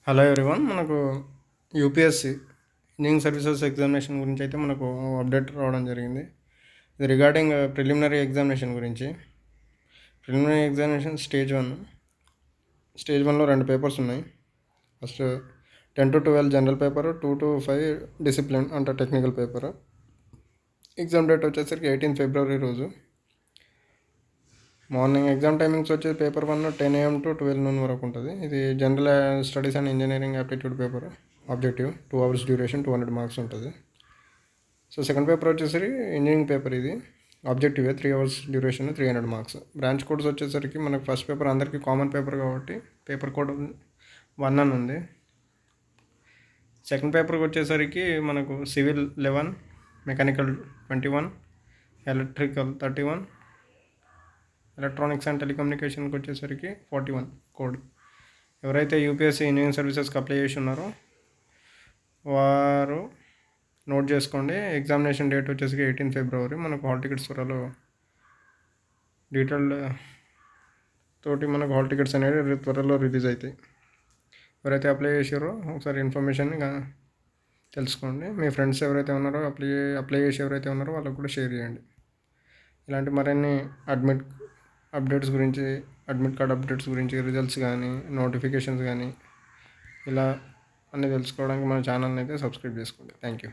Hello everyone, మనకు UPSC engineering services examination గురించి అయితే మనకు అప్డేట్ రావడం జరిగింది. ఇది రిగార్డింగ్ ప్రిలిమినరీ ఎగ్జామినేషన్ గురించి. ప్రిలిమినరీ ఎగ్జామినేషన్ స్టేజ్ వన్లో 2 పేపర్స్ ఉన్నాయి. First 10 to 12 general paper, 2 to 5 discipline అంటే టెక్నికల్ పేపర్. ఎగ్జామ్ డేట్ వచ్చేసరికి 18 ఫిబ్రవరి రోజు. మార్నింగ్ ఎగ్జామ్ టైమింగ్స్ వచ్చేసి పేపర్ 1 10 AM to 12 noon వరకు ఉంటుంది. ఇది general studies and engineering aptitude paper, objective 2 hours duration, 200 marks ఉంటుంది. సో సెకండ్ పేపర్ వచ్చేసరికి ఇంజనీరింగ్ పేపర్, ఇది objective 3 hours duration, 300 marks. Branch codes వచ్చేసరికి మనకు ఫస్ట్ పేపర్ అందరికీ కామన్ పేపర్ కాబట్టి పేపర్ కోడ్ 1 అని ఉంది. సెకండ్ పేపర్కి వచ్చేసరికి మనకు civil 11, mechanical 21, electrical 31, electronics and టెలికమ్యూనికేషన్కి వచ్చేసరికి 41 కోడ్. ఎవరైతే యూపీఎస్సీ ఇంజనీరింగ్ సర్వీసెస్కి అప్లై చేసి ఉన్నారో వారు నోట్ చేసుకోండి. ఎగ్జామినేషన్ డేట్ వచ్చేసరికి 18 ఫిబ్రవరి. మనకు హాల్ టికెట్స్ త్వరలో డీటెయిల్డ్ తోటి మనకు హాల్ టికెట్స్ అనేవి త్వరలో రిలీజ్ అవుతాయి. ఎవరైతే అప్లై చేసారో ఒకసారి ఇన్ఫర్మేషన్ తెలుసుకోండి. మీ ఫ్రెండ్స్ ఎవరైతే ఉన్నారో అప్లై చేసి ఎవరైతే ఉన్నారో వాళ్ళకు కూడా షేర్ చేయండి. ఇలాంటి మరిన్ని అడ్మిట్ కార్డ్ అప్డేట్స్ గురించి, రిజల్ట్స్ కానీ, నోటిఫికేషన్స్ కానీ ఇలా అన్నీ తెలుసుకోవడానికి మన ఛానల్ని అయితే సబ్స్క్రైబ్ చేసుకోండి. Thank you.